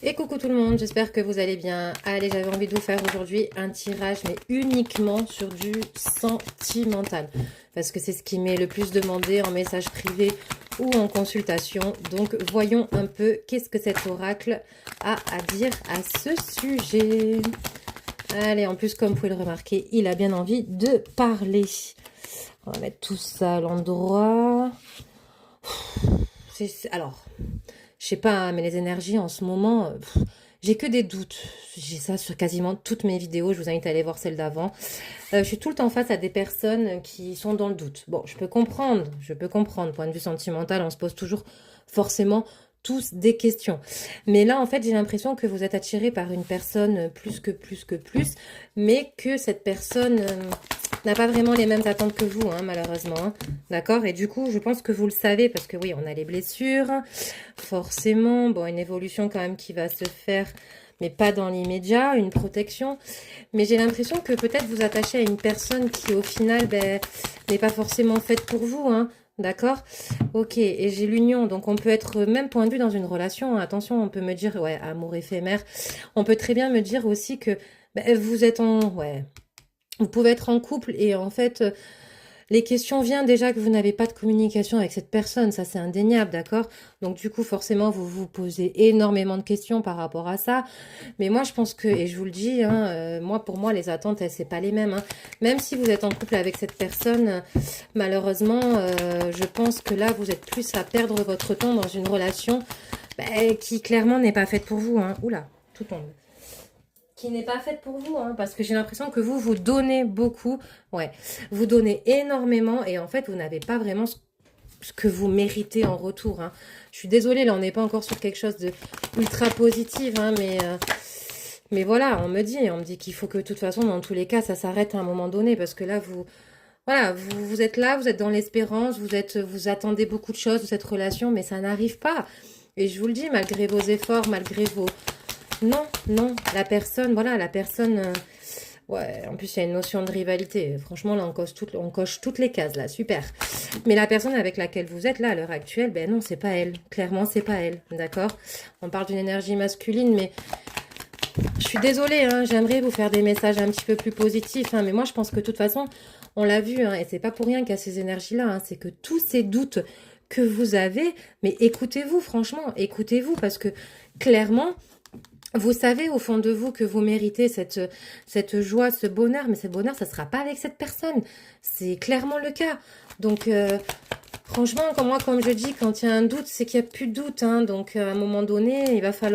Et coucou tout le monde, j'espère que vous allez bien. Allez, j'avais envie de vous faire aujourd'hui un tirage, mais uniquement sur du sentimental. Parce que c'est ce qui m'est le plus demandé en message privé ou en consultation. Donc, voyons un peu qu'est-ce que cet oracle a à dire à ce sujet. Allez, en plus, comme vous pouvez le remarquer, il a bien envie de parler. On va mettre tout ça à l'endroit. Alors, je sais pas, hein, mais les énergies en ce moment, j'ai que des doutes. J'ai ça sur quasiment toutes mes vidéos. Je vous invite à aller voir celle d'avant. Je suis tout le temps face à des personnes qui sont dans le doute. Bon, je peux comprendre. Point de vue sentimental, on se pose toujours forcément tous des questions. Mais là, en fait, j'ai l'impression que vous êtes attiré par une personne plus, mais que cette personne n'a pas vraiment les mêmes attentes que vous, hein, malheureusement. Hein. D'accord? Et du coup, je pense que vous le savez, parce que oui, on a les blessures, forcément. Bon, une évolution quand même qui va se faire, mais pas dans l'immédiat, une protection. Mais j'ai l'impression que peut-être vous attachez à une personne qui, au final, ben, n'est pas forcément faite pour vous, hein. D'accord? Ok, et j'ai l'union, donc on peut être, même point de vue dans une relation, hein, attention, on peut me dire, ouais, amour éphémère, on peut très bien me dire aussi que ben, vous êtes en, ouais, vous pouvez être en couple et en fait, les questions viennent déjà que vous n'avez pas de communication avec cette personne, ça c'est indéniable, d'accord? Donc du coup, forcément, vous vous posez énormément de questions par rapport à ça. Mais moi, je pense que, et je vous le dis, hein, moi, pour moi, les attentes, c'est pas les mêmes. Hein. Même si vous êtes en couple avec cette personne, malheureusement, je pense que là, vous êtes plus à perdre votre temps dans une relation qui clairement n'est pas faite pour vous. Hein. Oula, tout tombe qui n'est pas faite pour vous, hein, parce que j'ai l'impression que vous donnez beaucoup, ouais, vous donnez énormément, et en fait, vous n'avez pas vraiment ce que vous méritez en retour, hein. Je suis désolée, là, on n'est pas encore sur quelque chose de ultra positif, hein, mais voilà, on me dit qu'il faut que, de toute façon, dans tous les cas, ça s'arrête à un moment donné, parce que là, voilà, vous êtes là, vous êtes dans l'espérance, vous attendez beaucoup de choses de cette relation, mais ça n'arrive pas. Et je vous le dis, malgré vos efforts, malgré vos, non, non, la personne, voilà, la personne, ouais, en plus il y a une notion de rivalité. Franchement, là, on coche toutes les cases, là, super. Mais la personne avec laquelle vous êtes, là, à l'heure actuelle, ben non, c'est pas elle. Clairement, c'est pas elle, d'accord? On parle d'une énergie masculine, mais je suis désolée, hein, j'aimerais vous faire des messages un petit peu plus positifs, hein, mais moi, je pense que de toute façon, on l'a vu, hein, et c'est pas pour rien qu'il y a ces énergies-là, hein, c'est que tous ces doutes que vous avez, mais écoutez-vous, franchement, écoutez-vous, parce que clairement, vous savez au fond de vous que vous méritez cette joie, ce bonheur, mais ce bonheur, ça ne sera pas avec cette personne. C'est clairement le cas. Donc, franchement, comme je dis, quand il y a un doute, c'est qu'il n'y a plus de doute. Hein. Donc, à un moment donné, il va falloir